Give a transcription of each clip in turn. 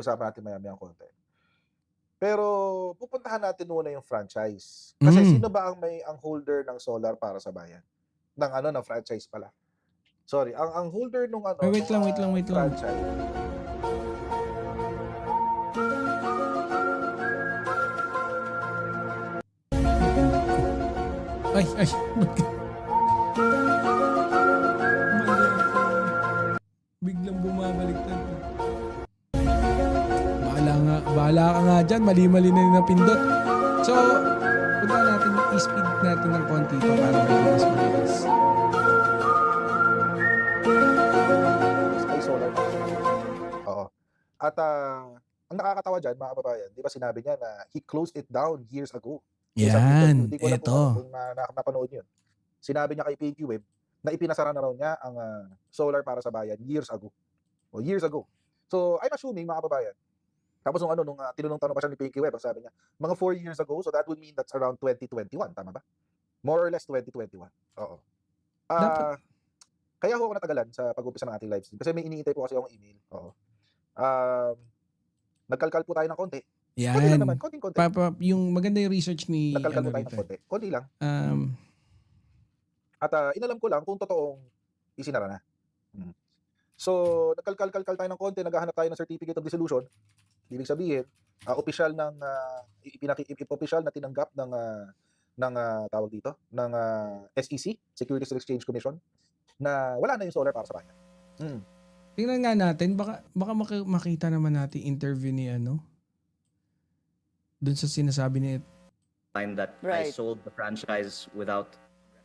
Usapan natin maya-mayang konti. Pero pupuntahan natin muna yung franchise. Kasi Hmm. sino ba ang holder ng solar para sa bayan? Ng franchise pala. Sorry, ang holder nung Ay, ano, wait nung lang, wait lang, wait lang. franchise. Ay, ay. Mali ako. Biglang bumabaliktad. Bahala ka nga dyan. Mali-mali na yung napindot. So, punta natin, i-speed natin ng konti pa para mabilis. Ay, solar. Oo. At ang nakakatawa dyan, mga kababayan, di ba sinabi niya na he closed it down years ago. Sa isang interview, Yan, di ko alam eto. kung napanood niyo yun. Sinabi niya kay Pinky Web na ipinasara na raw niya ang solar para sa bayan years ago. O years ago. So, I'm assuming, mga kababayan, tapos nung tinanong-tanong pa siya ni Pinky Web, ang sabi niya, mga 4 years ago, so that would mean that's around 2021, tama ba? More or less 2021. Oo. Dapat, Ah, Kaya ho ako natagalan sa pag-umpisa ng ating live stream kasi may iniintay po kasi akong email. Oo. Um, Nagkalkal po tayo ng konti. Konti lang naman, yan. konting-konti. Yung maganda yung research ni, Nagkalkal po tayo rito. ng konti. Konti lang. Um, At inalam ko lang kung totoong isinara na. Mm. So, nagkalkal tayo ng konti, naghahanap tayo ng certificate of dissolution. Ibig sabihin, opisyal ng opisyal na tinanggap ng tawag dito, ng SEC, Securities and Exchange Commission, na wala na yung solar para sa bayan. Mm. tingnan nga natin, baka makita naman natin interview ni dun sa sinasabi ni Time that I Right. sold the franchise without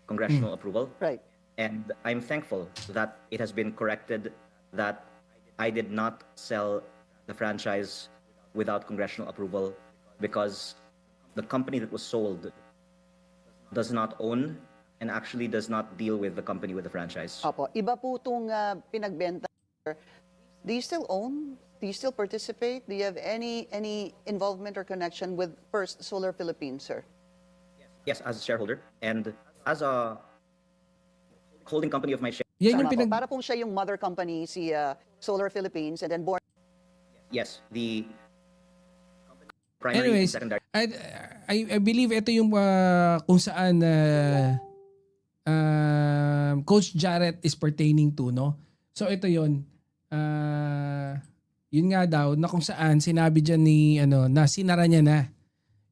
congressional approval. Right. And I'm thankful that it has been corrected that I did not sell the franchise without congressional approval because the company that was sold does not own and actually does not deal with the company with the franchise. Opo. Iba po itong pinagbenta. Do you still own? Do you still participate? Do you have any involvement or connection with First Solar Philippines, sir? Yes, as a shareholder and as a holding company of my share. yan yung Tama po. pinag Para pong siya yung mother company, si Solar Philippines, and then born. Yes, the primary and anyways, secondary. I believe ito yung kung saan Coach Jarrett is pertaining to, no? So ito yun. Yun nga daw na kung saan sinabi diyan ni na sinara niya na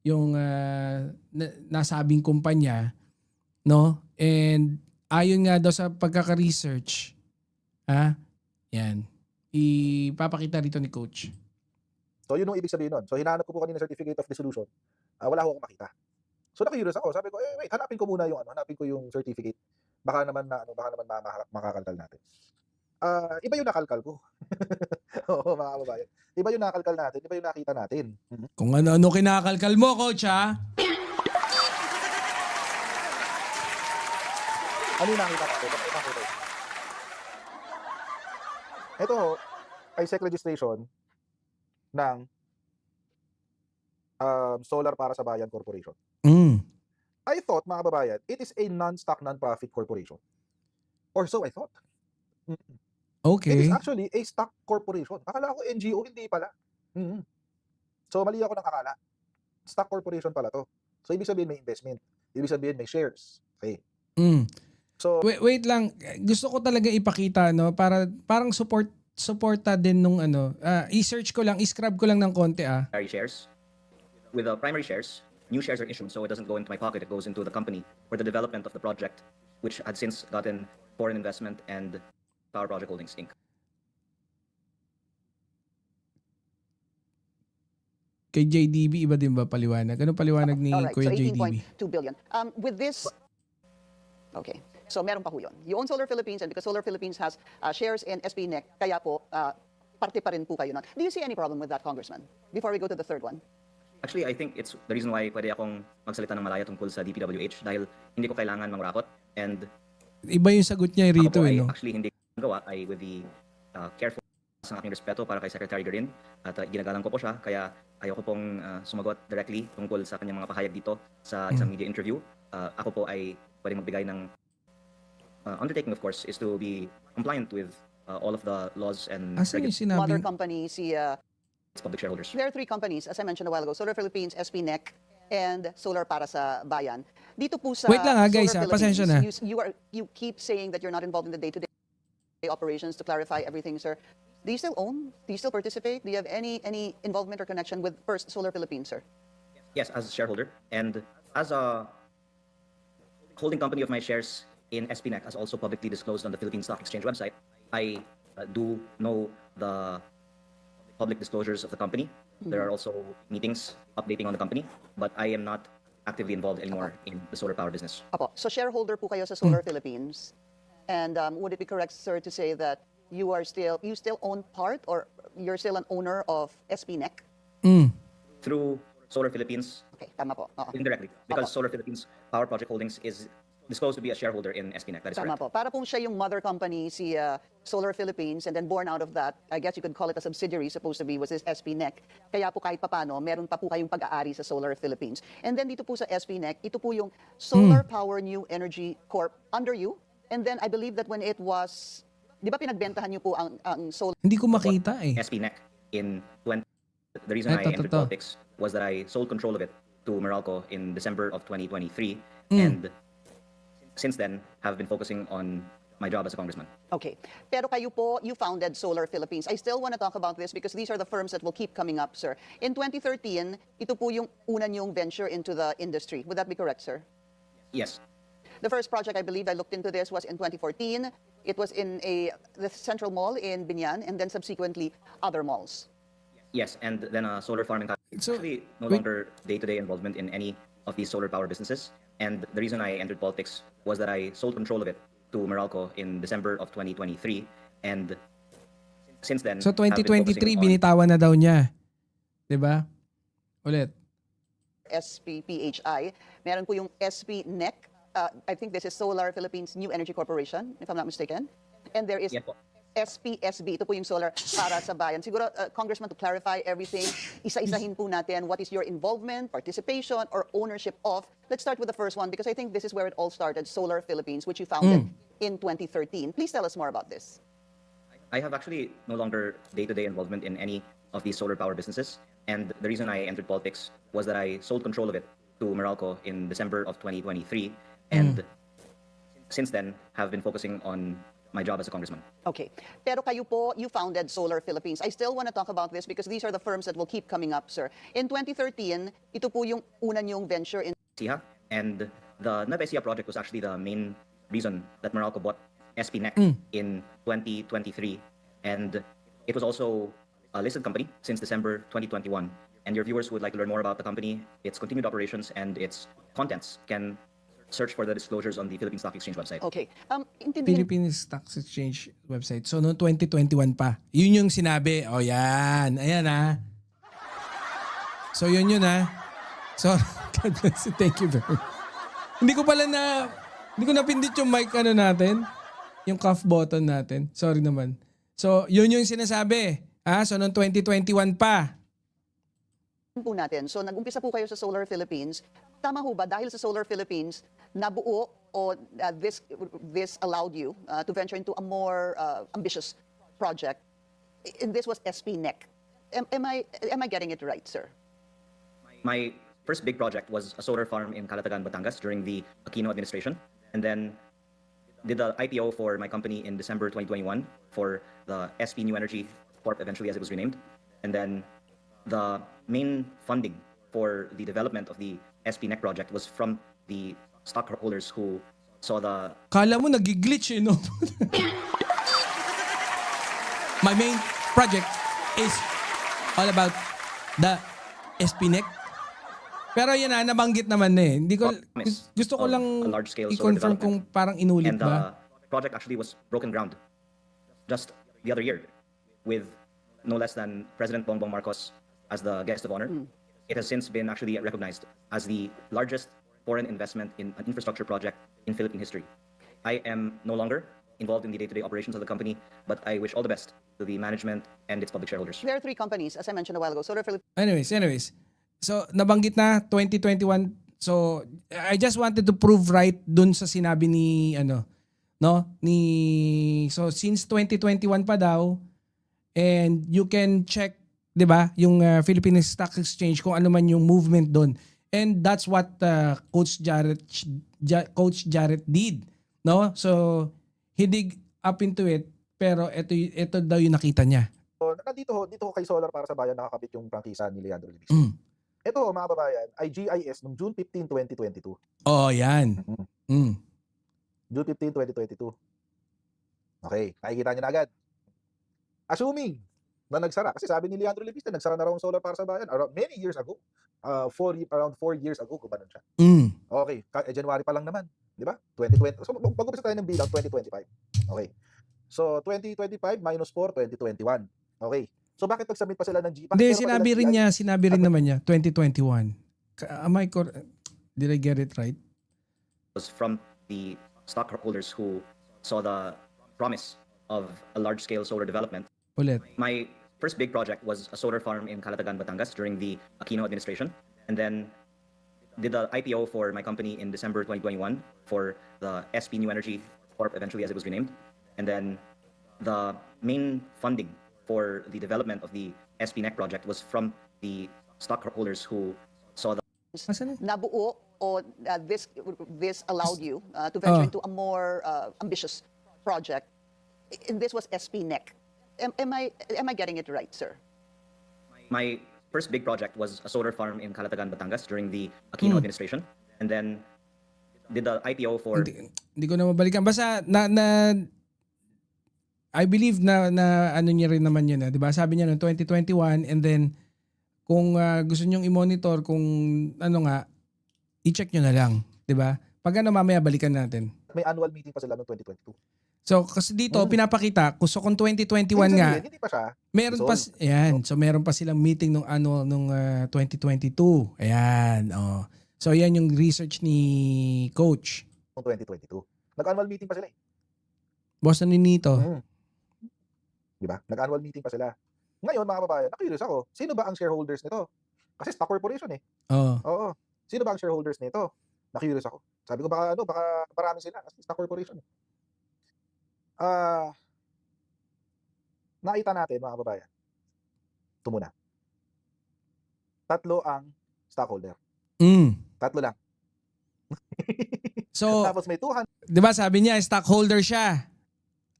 yung nasabing kumpanya, no? And ayon nga daw sa pagkaka-research, yan. Ipapakita rito ni Coach. So, yun yung ibig sabihin nun. So, hinahanap ko po kanina certificate of dissolution. Wala ho akong makita. So, na-curious ako. Sabi ko, wait, hanapin ko muna hanapin ko yung certificate. Baka naman makakalkal natin. Iba yung nakalkal ko. Oo, mga kababayan. Iba yung nakalkal natin, iba yung nakita natin. Kung ano-ano kinakalkal mo, Coach, ha? Ano yung nakita natin? Ito ho, ay SEC registration ng Solar para sa Bayan Corporation. I thought, mga kababayan, it is a non-stock, non-profit corporation. Or so I thought. Okay. It is actually a stock corporation. Akala ko NGO, hindi pala. So, mali ako ng akala. Stock corporation pala to. So, ibig sabihin may investment. Ibig sabihin may shares. Okay. So, wait lang. Gusto ko talaga ipakita, no? Parang supporta din nung i-search ko lang, i-scrub ko lang ng konti, Primary shares. With the primary shares, new shares are issued, so it doesn't go into my pocket. It goes into the company for the development of the project, which had since gotten foreign investment and Power Project Holdings, Inc. Kay JDB, iba din ba paliwanag? Anong paliwanag ni Alright, Kuya so JDB? 18.2 billion. With this, okay. So meron pa po yun. You own Solar Philippines, and because Solar Philippines has shares in SPNEC, kaya po parte pa rin po kayo nun. Do you see any problem with that, Congressman? Before we go to the third one. Actually, I think it's the reason why pwede akong magsalita ng malaya tungkol sa DPWH dahil hindi ko kailangan mangurakot and Iba yung sagot niya rito, ako po ay no? actually hindi ko gawa ay with the careful sa aking respeto para kay Secretary Garin at ginagalang ko po siya kaya ayoko pong sumagot directly tungkol sa kanyang mga pahayag dito sa isang media interview. Ako po ay pwede magbigay ng undertaking, of course, is to be compliant with all of the laws and Asan yung Mother sinabing, company, si its public shareholders. There are three companies, as I mentioned a while ago, Solar Philippines, SPNEC, and Solar para sa Bayan. Dito po sa Wait lang guys, Solar pasensya na. Philippines, you keep saying that you're not involved in the day-to-day operations. To clarify everything, sir, do you still own? Do you still participate? Do you have any involvement or connection with First Solar Philippines, sir? Yes, as a shareholder and as a holding company of my shares in SPNEC, as also publicly disclosed on the Philippine Stock Exchange website, I do know the public disclosures of the company. There are also meetings updating on the company, but I am not actively involved anymore in the solar power business. Apo. So shareholder po kayo sa Solar Philippines. And would it be correct, sir, to say that you still own part, or you're still an owner of SPNEC? Through Solar Philippines, Okay, tama po. Oo. indirectly, because Opo. Solar Philippines Power Project Holdings is disclosed to be a shareholder in SPNEC. That is Tama correct. po. Para pong siya yung mother company, si Solar Philippines, and then born out of that, I guess you could call it a subsidiary, supposed to be, was this SPNEC. Kaya po kahit papano, meron pa po kayong pag-aari sa Solar Philippines. And then dito po sa SPNEC, ito po yung Solar Power New Energy Corp under you. And then I believe that when it was, di ba pinagbentahan niyo po ang Solar Hindi ko makita eh. SPNEC in 20. The reason I Eto, entered totoo. politics was that I sold control of it to Meralco in December of 2023, Mm. and since then have been focusing on my job as a congressman. Okay. Pero kayo po, you founded Solar Philippines. I still want to talk about this because these are the firms that will keep coming up, sir. In 2013, ito po yung una niyong venture into the industry. Would that be correct, sir? Yes, The first project, I believe, I looked into this, was in 2014. It was in the Central Mall in Binyan, and then subsequently other malls. yes, and then a solar farm in So, actually no wait. longer day-to-day involvement in any of these solar power businesses. And the reason I entered politics was that I sold control of it to Meralco in December of 2023, and since then So have been 2023 focusing on- binitawan na daw niya. 'Di ba? Ulit. SPPHI. Meron po yung SPNEC. I think this is Solar Philippines New Energy Corporation, if I'm not mistaken. And there is Yes po. SPSB. Ito po yung Solar para sa Bayan. Siguro, Congressman, to clarify everything, isa-isahin po natin what is your involvement, participation, or ownership of. Let's start with the first one because I think this is where it all started, Solar Philippines, which you founded in 2013. Please tell us more about this. I have actually no longer day-to-day involvement in any of these solar power businesses. And the reason I entered politics was that I sold control of it to Meralco in December of 2023. And since then have been focusing on my job as a congressman. Okay. Pero kayo po, you founded Solar Philippines. I still want to talk about this because these are the firms that will keep coming up, sir. In 2013, ito po yung una niyong venture in SIHA. And the Nueva Ecija project was actually the main reason that Meralco bought SPNEC in 2023. And it was also a listed company since December 2021. And your viewers who would like to learn more about the company, its continued operations, and its contents can search for the disclosures on the Philippine Stock Exchange website. Okay. Intindihin Philippine Stock Exchange website. So noong 2021 pa. Yun yung sinabi. O yan. Ayan ah. So yun ah. So God bless you. Thank you very much. Hindi ko napindit yung mic natin. Yung cuff button natin. Sorry naman. So yun yung sinasabi. So noong 2021 pa. po natin. So nag-umpisa po kayo sa Solar Philippines. Tama ho ba dahil sa Solar Philippines nabuo o this allowed you to venture into a more ambitious project? And this was SPNEC. Am I getting it right, sir? My first big project was a solar farm in Calatagan, Batangas during the Aquino administration, and then did the IPO for my company in December 2021 for the SP New Energy Corp, eventually as it was renamed. And then the main funding for the development of the SPNEC project was from the stockholders who saw the Kala mo nag-glitch no? My main project is all about the SPNEC. Pero yan nabanggit naman eh. Hindi ko, gusto ko of lang a large-scale solar i-confirm kung development. parang inulit And ba. the project actually was broken ground just the other year with no less than President Bongbong Marcos as the guest of honor. It has since been actually recognized as the largest foreign investment in an infrastructure project in Philippine history. I am no longer involved in the day-to-day operations of the company, but I wish all the best to the management and its public shareholders. There are three companies, as I mentioned a while ago. Solar Philippines, Anyways. So, nabanggit na 2021. So, I just wanted to prove right dun sa sinabi ni, so since 2021 pa daw, and you can check 'di ba? Yung Philippine Stock Exchange, kung ano man yung movement doon. And that's what Coach Jarrett did, no? So he dig up into it, pero ito daw yung nakita niya. So, dito ho kay Solar para sa Bayan nakakabit yung prangkisa ni Leandro Libis. Mm. Ito ho, mga kababayan, ay GIS noong June 15, 2022. Oh, yan. Mhm. Mm. June 15, 2022. Okay, nakikita niyo na agad. Assuming na nagsara, kasi sabi ni Leandro Libis na nagsara na raw ang Solar para sa Bayan many years ago. Around 4 years ago, gumanon siya. Mm. Okay, January pa lang naman, di ba? 2020. So mag-umpisa tayo ng bilang 2025. Okay. So 2025 minus 4, 2021. Okay. So bakit nag-submit pa sila ng G? Hindi, sinabi rin naman niya, 2021. Am I correct? Did I get it right? Was from the stockholders who saw the promise of a large-scale solar development. Ulit. My first big project was a solar farm in Calatagan, Batangas during the Aquino administration, and then did the IPO for my company in December 2021 for the SP New Energy Corp, eventually as it was renamed. And then the main funding for the development of the SP NEC project was from the stockholders who saw the Asan na? Nabuo o this allowed you to venture Oh. into a more ambitious project. And this was SPNEC. Am I getting it right, sir? My first big project was a solar farm in Calatagan, Batangas during the Aquino administration, and then did the IPO for Hindi ko na mabalikan. Basta I believe na ano niya rin naman yun, 'di ba? Sabi niya noong 2021, and then kung gusto niyo i-monitor kung ano nga, i-check niyo na lang, 'di ba? Pag ano mamaya balikan natin. May annual meeting pa sila noong 2022. So kasi dito pinapakita, gusto kung 2021 Ibig nga, sabihin, hindi pa siya meron pa ayan, so meron pa silang meeting nung 2022. Ayan, oh. So yan yung research ni coach. noong 2022. Nag-annual meeting pa sila eh. Boss na nito. Di ba? Nag-annual meeting pa sila. Ngayon, mga kababayan, na-curious ako, sino ba ang shareholders nito? Kasi stock corporation eh. Oh. Oo. Sino ba ang shareholders nito? Na-curious ako. Sabi ko baka marami sila kasi stock corporation eh. Nakita natin, mga kababayan. Ito muna. 3 ang stockholder. Mm. 3 lang. So, Tapos may 200 'di ba sabi niya stockholder siya.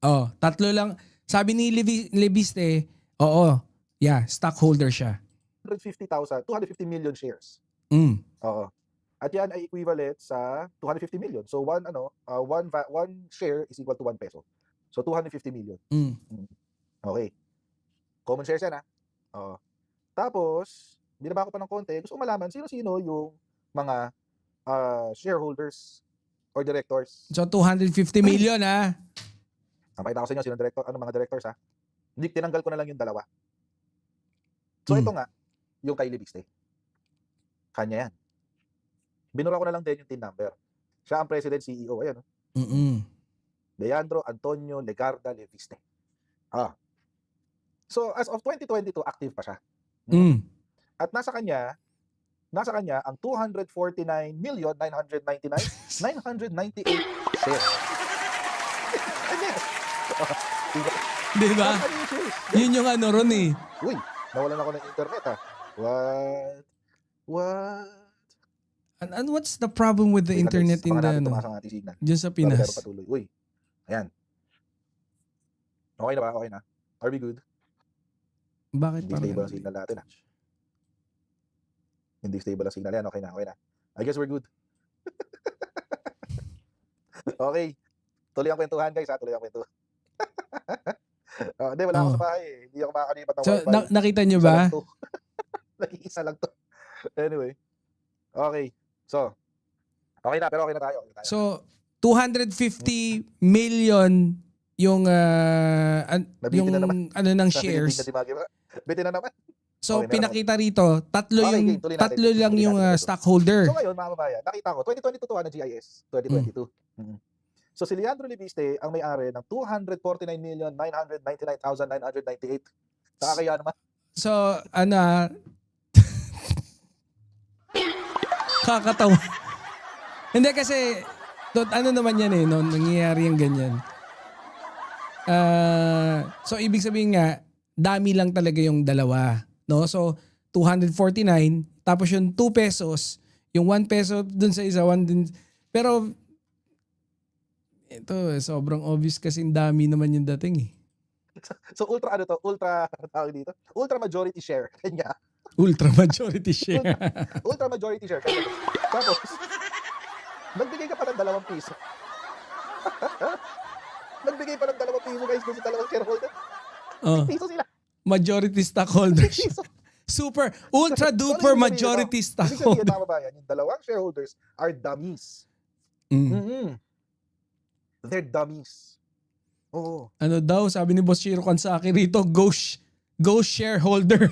Oh, 3 lang. Sabi ni Lebiste, oo, yeah, stockholder siya. 250 million shares. Mm. Oo. At yan ay equivalent sa 250 million. So one share is equal to 1 peso. So 250 million. Mm. Okay. Common shares yan, ha? Oo. Tapos, binaba ko pa ng konti. Gusto ko malaman sino-sino yung mga shareholders or directors. So 250 million ha. Napakita ko sa inyo sino mga directors, ha? Hindi, tinanggal ko na lang yung 2. So ito nga, yung kay Libiste. Kanya yan. Binura ko na lang din yung TIN number. Siya ang president CEO. Ayan, no? Mm. Leandro Antonio Legarda Leviste. So as of 2022, active pa siya. Mm. At nasa kanya ang 249,998,998 shares. Di ba? Yun yung ano ron eh. Uy, nawalan ako ng internet, ha. What? And what's the problem with the internet in the ano? Tumaas ang ating signal. Diyan sa Pero Pinas. patuloy. Uy. Ayan. Okay na ba? Okay na. Are we good? Bakit Hindi parang stable ang signal natin, ha. Hindi stable ang signal yan. Okay na. I guess we're good. Okay. Tuloy ang kwentuhan, guys, ha. Tuloy ang kwentuhan. Hindi, wala ako sa bahay, eh. Hindi ako makakalipat ng So wifi. nakita niyo Isa ba? lang to. Nag-iisa lang to. Anyway. Okay. So, okay na, pero okay na tayo. So 250 million yung Nabitin na naman. ano ng Sa shares. Philippines na dimagi ba? Bitin na naman. So Okay, meron pinakita rito, Okay, game, tuloy natin. 3 lang Tuloy yung natin ito. stockholder. So ngayon, mga kababayan, nakita ko, 2022 to ng GIS. 2022. So si Leandro Libiste ang may-ari ng 249,999,998. Nakakaya naman. So kakatawa. Hindi kasi ano naman yan eh, no? Nangyayari yung ganyan. So ibig sabihin nga, dami lang talaga yung 2. No? So, 249. Tapos yung 2 pesos, yung 1 peso dun sa isa, 1 din. Pero, ito, sobrang obvious kasi dami naman yung dating eh. So ultra ano to? Ultra tawag dito? Ultra majority share. Kanya. Ultra majority share. Ultra majority share. Kanya. Tapos nagbigay ka pa ng 2 piso. Nagbigay pa ng 2 piso guys doon sa dalawang shareholder. Oh, Piso sila. majority stockholders. Piso. Super, ultra duper majority Ibig sabihin, stockholder. mga babayan, yung dalawang shareholders are dummies. Mm. Mm-hmm. They're dummies. Oo. Ano daw, sabi ni Boss Shiro Kansaki rito, go shareholder.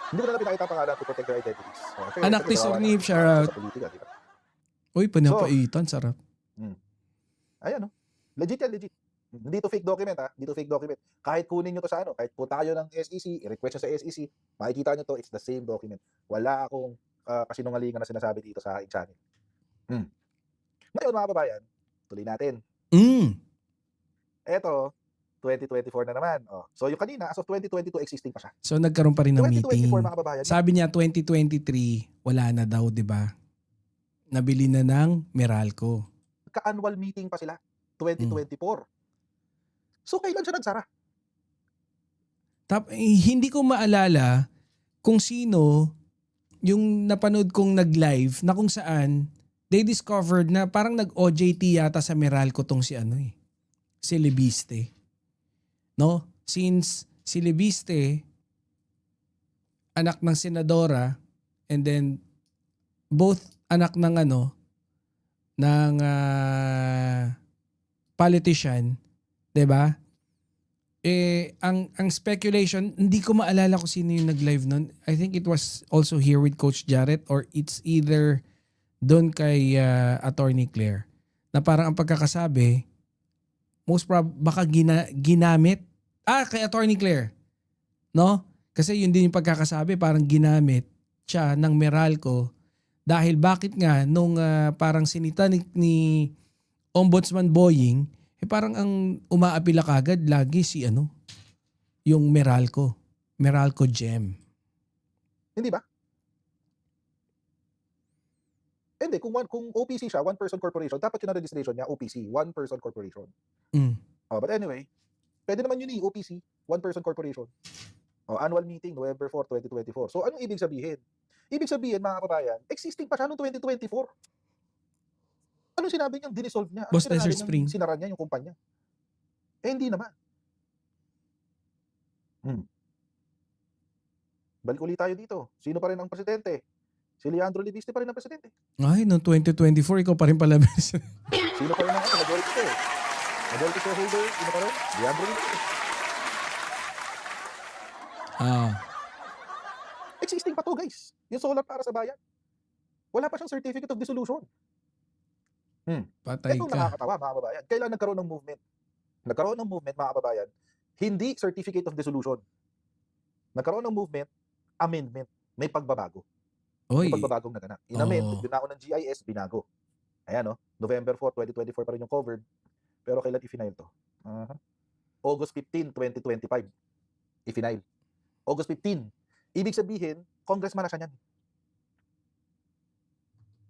Hindi ko na pinakita ang pangalan to protect their identities. Anak ni Surnip, shoutout. Sa politika, di ba? Uy, panapaitan, sarap. Ayan, no? Legit yan, legit. Hindi to fake document, ha? Hindi to fake document. Kahit kunin nyo to sa ano, kahit po tayo ng SEC, i-request nyo sa SEC, makikita nyo to, it's the same document. Wala akong kasinungalingan na sinasabi dito sa aking channel. Ngayon, mga kababayan, tuloy natin. Eto, 2024 na naman. Oh. So yung kanina, as of 2022, existing pa siya. So nagkaroon pa rin ng 2024, meeting. mga kababayan. Sabi niya 2023, wala na daw, 'di ba? Nabili na ng Meralco. Ka-annual meeting pa sila. 2024. So kailan siya nagsara? Hindi ko maalala kung sino yung napanood kong nag-live na kung saan they discovered na parang nag-OJT yata sa Meralco tong si ano eh. Si Lebiste. No? Since si Lebiste, anak ng senadora, and then both anak ng ano, ng politician, 'di ba? Ang speculation, hindi ko maalala kung sino yung nag-live nun. I think it was also here with Coach Jarrett or it's either doon kay Attorney Claire. Na parang ang pagkakasabi, baka ginamit. Kay Attorney Claire. No? Kasi yun din yung pagkakasabi, parang ginamit siya ng Meralco dahil bakit nga nung parang sinita ni Ombudsman Boying, parang ang umaapila kagad lagi si ano, yung Meralco Gem. Hindi ba? Hindi, kung OPC siya, one person corporation, dapat yun ang registration niya, OPC, one person corporation. But anyway, pwede naman yun OPC, one person corporation. Annual meeting, November 4, 2024. So anong ibig sabihin? Ibig sabihin, mga kabayan, existing pa siya noong 2024. Anong sinabi niyang dinisolve niya? Boss Anong Desert sinabi Spring. niyang sinara niya yung kumpanya? Hindi naman. Balik ulit tayo dito. Sino pa rin ang presidente? Si Leandro Libiste pa rin ang presidente. Ay, noong 2024, ikaw pa rin pala. Sino pa rin ang majority share? Majority shareholder, sino pa rin? Leandro Libiste. Existing pa to, guys. Yung solar para sa bayan. Wala pa siyang certificate of dissolution. Patay Ito ka. nakakatawa, mga kababayan. Kailan nagkaroon ng movement? Nagkaroon ng movement, mga kababayan, hindi certificate of dissolution. Nagkaroon ng movement, amendment. May pagbabago. Oy. May pagbabagong naganap. In-amend, binako ng GIS, binago. Ayan, no? November 4, 2024 pa rin yung covered. Pero kailan i-final to? August 15, 2025. I-final. August 15. Ibig sabihin, congressman na siya niyan.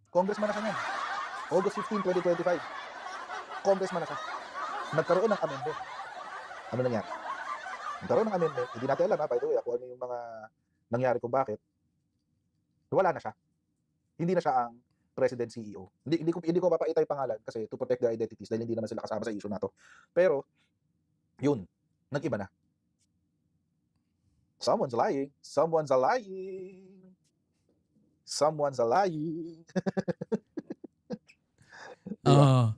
Congressman na siya niyan. August 15, 2025. Congressman na siya. Nagkaroon ng amendment. Ano nangyari? Nagkaroon ng amendment. Hindi natin alam, by the way, kung ano yung mga nangyari kung bakit. Wala na siya. Hindi na siya ang president CEO. Hindi ko papakita yung pangalan kasi to protect their identities dahil hindi naman sila kasama sa issue na to. Pero, yun. Nag-iba na. Someone's lying. Someone's a lying. Someone's a lying. Oo.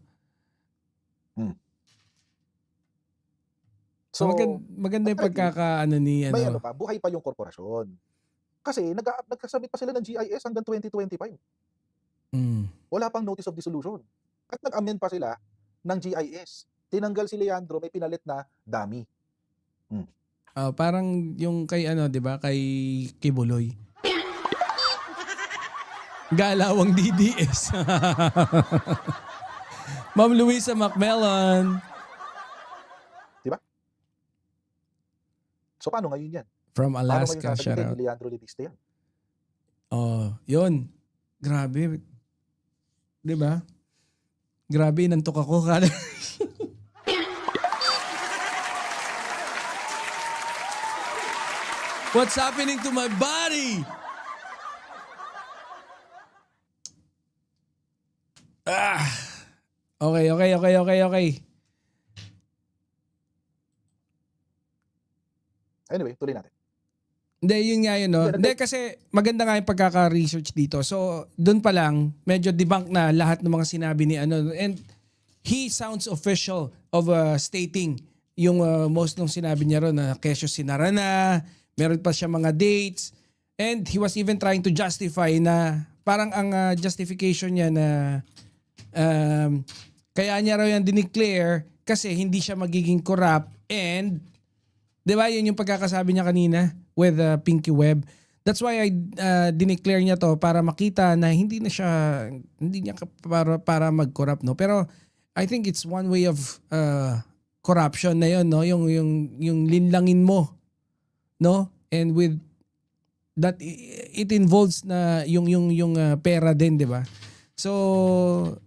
So, maganda yung pagkakaano ni may ano. pa, buhay pa yung korporasyon. Kasi nagkasabit pa sila ng GIS hanggang 2025. Wala pang notice of dissolution. At nag-amend pa sila ng GIS. Tinanggal si Leandro, may pinalit na dummy. Parang yung kay ano, 'di ba? Kay Kibuloy. Galawang DDS. Ma'am Luisa Macmillan. So paano ngayon yan? From Paano ngayon Alaska, shout sasagutin out. ni Leandro Leviste yan? Oh, yun. Grabe. 'Di ba? Grabe, inantok ako kada. What's happening to my body? Ah. Okay. Anyway, tuloy natin. Hindi, yun nga yun, no? Hindi, Hindi, kasi maganda nga yung pagkaka-research dito. So, doon pa lang, medyo debunk na lahat ng mga sinabi ni ano. And he sounds official of stating yung most nung sinabi niya ron na kesyo sinara na, meron pa siya mga dates, and he was even trying to justify na parang ang justification niya na kaya niya raw yan dineclare kasi hindi siya magiging corrupt and di ba yun yung pagkakasabi niya kanina with Pinky Web. That's why I dineclare niya to para makita na hindi niya para mag-corrupt, no. Pero I think it's one way of corruption na yun, no, yung linlangin mo, no, and with that it involves na yung pera din, di ba? So